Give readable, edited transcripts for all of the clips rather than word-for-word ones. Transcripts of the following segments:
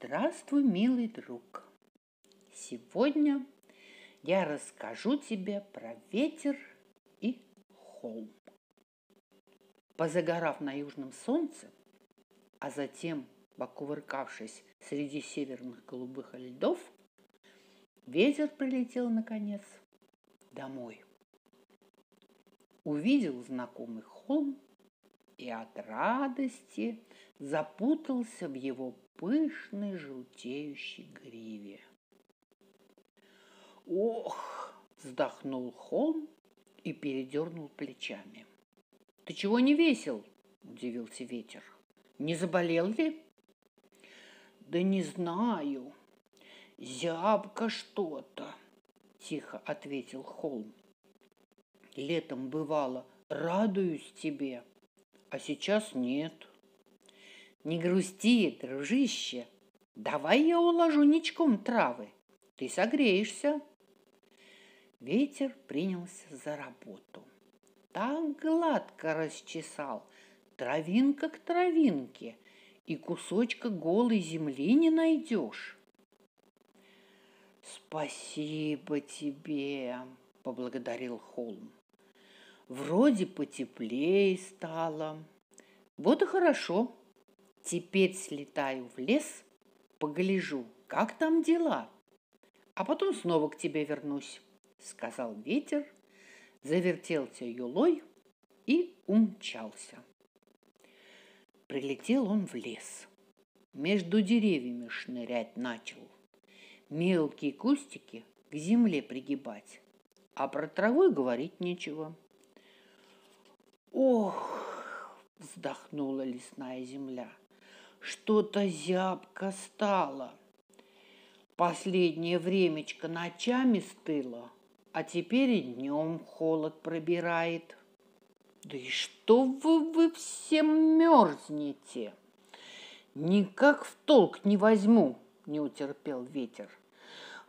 Здравствуй, милый друг! Сегодня я расскажу тебе про ветер и холм. Позагорав на южном солнце, а затем покувыркавшись среди северных голубых льдов, ветер прилетел, наконец, домой. Увидел знакомый холм и от радости запутался в его пышной желтеющей гриве. «Ох!» – вздохнул холм и передернул плечами. «Ты чего не весел?» – удивился ветер. «Не заболел ли?» «Да не знаю. Зябко что-то», – тихо ответил холм. «Летом, бывало, радуюсь тебе, а сейчас нет». «Не грусти, дружище, давай я уложу ничком травы, ты согреешься». Ветер принялся за работу. Так гладко расчесал, травинка к травинке, и кусочка голой земли не найдешь. «Спасибо тебе», — поблагодарил холм. «Вроде потеплее стало. Вот и хорошо. Теперь слетаю в лес, погляжу, как там дела, а потом снова к тебе вернусь», — сказал ветер, завертелся юлой и умчался. Прилетел он в лес. Между деревьями шнырять начал, мелкие кустики к земле пригибать, а про траву говорить нечего. «Ох!» – вздохнула лесная земля. «Что-то зябко стало. Последнее времечко ночами стыло, а теперь и днем холод пробирает». «Да и что вы все мерзнете?» «Никак в толк не возьму», – не утерпел ветер.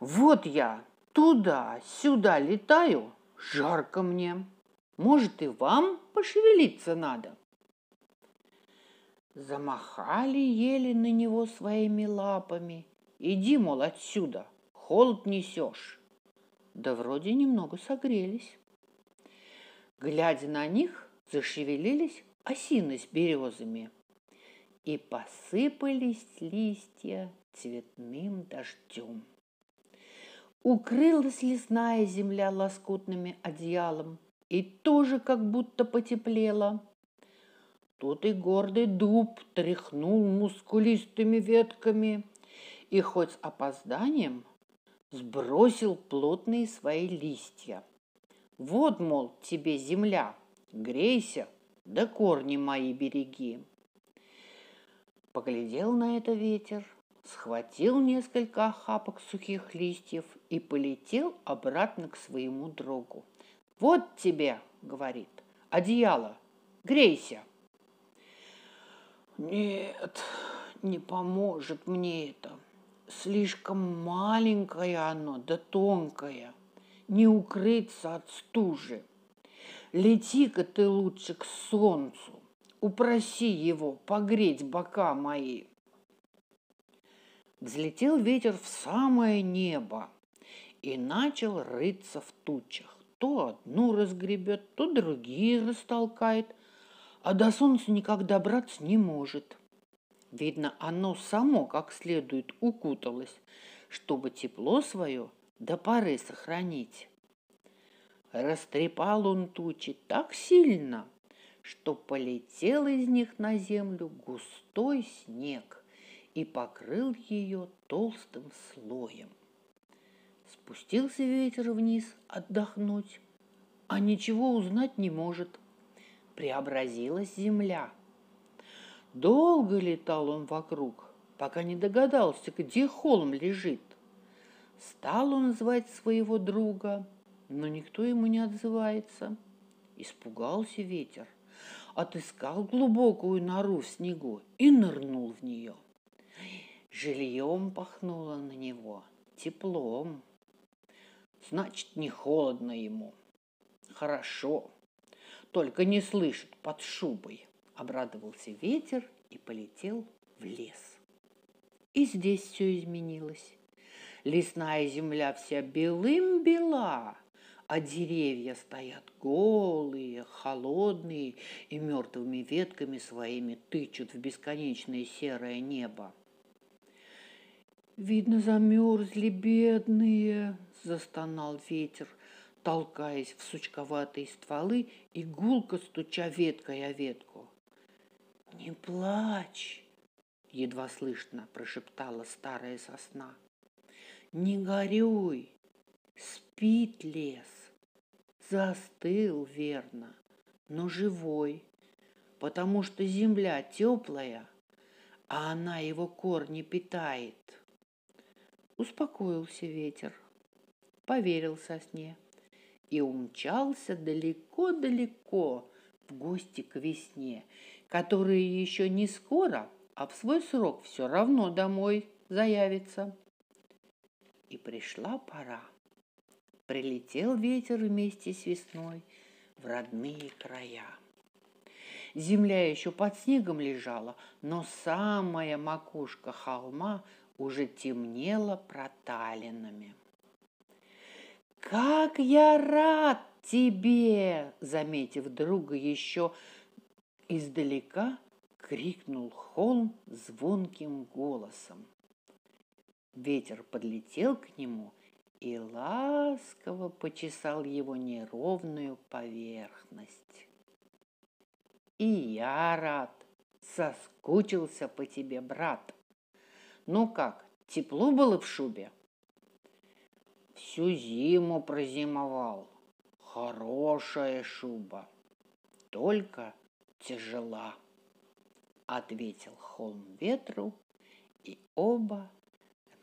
«Вот я туда-сюда летаю, жарко мне. Может, и вам пошевелиться надо?» Замахали еле на него своими лапами. «Иди, мол, отсюда, холод несешь». Да вроде немного согрелись. Глядя на них, зашевелились осины с березами, и посыпались листья цветным дождем. Укрылась лесная земля лоскутным одеялом и тоже как будто потеплела. Тут и гордый дуб тряхнул мускулистыми ветками и хоть с опозданием сбросил плотные свои листья. «Вот, мол, тебе земля, грейся, да корни мои береги». Поглядел на это ветер, схватил несколько охапок сухих листьев и полетел обратно к своему другу. «Вот тебе, — говорит, — одеяло, грейся». «Нет, не поможет мне это. Слишком маленькое оно, да тонкое. Не укрыться от стужи. Лети-ка ты лучше к солнцу, упроси его погреть бока мои». Взлетел ветер в самое небо и начал рыться в тучах. То одну разгребет, то другие растолкает, а до солнца никак добраться не может. Видно, оно само как следует укуталось, чтобы тепло свое до поры сохранить. Растрепал он тучи так сильно, что полетел из них на землю густой снег и покрыл ее толстым слоем. Спустился ветер вниз отдохнуть, а ничего узнать не может. Преобразилась земля. Долго летал он вокруг, пока не догадался, где холм лежит. Стал он звать своего друга, но никто ему не отзывается. Испугался ветер, отыскал глубокую нору в снегу и нырнул в нее. Жильем пахнуло на него, теплом. Значит, не холодно ему. Хорошо, только не слышит под шубой. Обрадовался ветер и полетел в лес. И здесь все изменилось. Лесная земля вся белым-бела, а деревья стоят голые, холодные и мертвыми ветками своими тычут в бесконечное серое небо. «Видно, замерзли бедные», – застонал ветер, толкаясь в сучковатые стволы и гулко стуча веткой о ветку. «Не плачь!» – едва слышно прошептала старая сосна. «Не горюй! Спит лес, застыл, верно, но живой, потому что земля теплая, а она его корни питает». Успокоился ветер, поверил сосне и умчался далеко-далеко в гости к весне, которая еще не скоро, а в свой срок все равно домой заявится. И пришла пора. Прилетел ветер вместе с весной в родные края. Земля еще под снегом лежала, но самая макушка холма уже темнела проталинами. «Как я рад тебе!» – заметив друга еще издалека, крикнул холм звонким голосом. Ветер подлетел к нему и ласково почесал его неровную поверхность. «И я рад, соскучился по тебе, брат. Ну как, тепло было в шубе?» «Всю зиму прозимовал. Хорошая шуба, только тяжела», — ответил холм ветру, и оба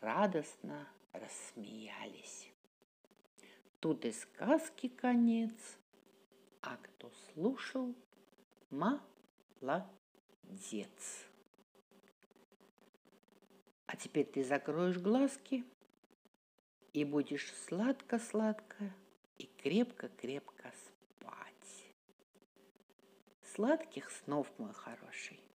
радостно рассмеялись. Тут и сказки конец, а кто слушал, молодец. А теперь ты закроешь глазки и будешь сладко-сладко и крепко-крепко спать. Сладких снов, мой хороший.